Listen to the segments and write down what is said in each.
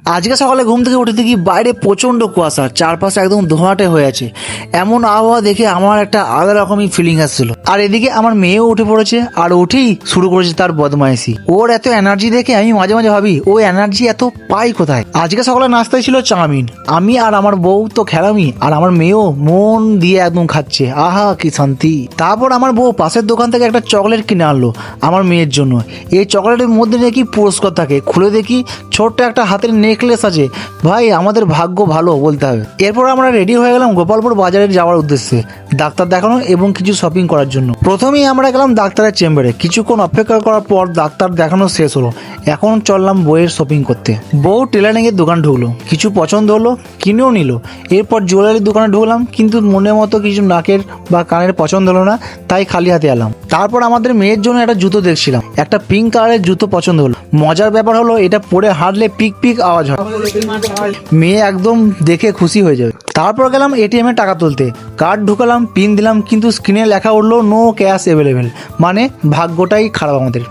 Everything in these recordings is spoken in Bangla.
আজকে সকালে ঘুম থেকে উঠে দেখি বাইরে প্রচণ্ড কুয়াশা, চারপাশে একদম ধোঁয়াটে হয়ে আছে। এমন আবহাওয়া দেখে আমার একটা আলাদা রকমই ফিলিং আসছিল। আর এদিকে আমার মেয়েও উঠে পড়েছে, আর উঠেই শুরু করেছে তার বদমাইশি। ওর এত এনার্জি দেখে আমি মাঝে মাঝে ভাবি ও এনার্জি এত পাই কোথায়। আজকে সকালে নাস্তায় ছিল চাউমিন। আমি আর আমার বউ তো খেলামি, আর আমার মেয়েও মন দিয়ে একদম খাচ্ছে। আহা কি শান্তি। তারপর আমার বউ পাশের দোকান থেকে একটা চকলেট কিনে আনলো আমার মেয়ের জন্য। এই চকলেটের মধ্যে নাকি পুরস্কার থাকে। খুলে দেখি ছোট্ট একটা হাতের নেকলেস আছে। ভাই আমাদের ভাগ্য ভালো বলতে হবে। এরপর আমরা রেডি হয়ে গেলাম গোপালপুর বাজারে যাওয়ার উদ্দেশ্যে, ডাক্তার দেখানো এবং কিছু শপিং করার জন্য। প্রথমেই আমরা গেলাম ডাক্তারের চেম্বারে। কিছুক্ষণ অপেক্ষা করার পর ডাক্তার দেখানো শেষ হলো। এখন চললাম বইয়ের শপিং করতে। বউ টেলারিং এর দোকান ঢুকলো, কিছু পছন্দ হলো কিনেও নিল। এরপর জুয়েলারির দোকানে ঢুকলাম, কিন্তু মনের মতো কিছু নাকের বা কানের পছন্দ হলো না, তাই খালি হাতে এলাম। তারপর আমাদের মেয়ের জন্য একটা জুতো দেখছিলাম, একটা পিঙ্ক কালারের জুতো পছন্দ হলো। মজার ব্যাপার হলো এটা পরে হাঁটলে পিক পিক আওয়াজ হয়। মেয়ে একদম দেখে খুশি হয়ে যাবে। তারপর গেলাম এটিএম এ টাকা তুলতে। কার্ড ঢুকালাম, পিন দিলাম, কিন্তু স্ক্রিনে লেখা উঠলো নো ক্যাশ অ্যাভেলেবেল। মানে ভাগ্যটাই খারাপ আমাদের,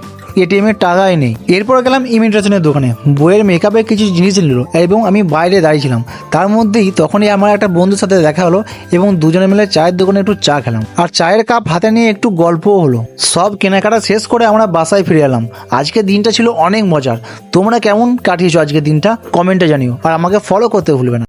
এটিএম এর টাকাই নেই। এরপর গেলাম ইমিটেশনের দোকানে। বইয়ের মেকআপের কিছু জিনিস নিল এবং আমি বাইরে দাঁড়িয়েছিলাম। তার মধ্যেই তখনই আমার একটা বন্ধুর সাথে দেখা হলো এবং দুজনে মিলে চায়ের দোকানে একটু চা খেলাম, আর চায়ের কাপ হাতে নিয়ে একটু গল্পও হলো। সব কেনাকাটা শেষ করে আমরা বাসায় ফিরে এলাম। আজকের দিনটা ছিল অনেক মজার। তোমরা কেমন কাটিয়েছো আজকের দিনটা কমেন্টে জানিও, আর আমাকে ফলো করতে ভুলবে না।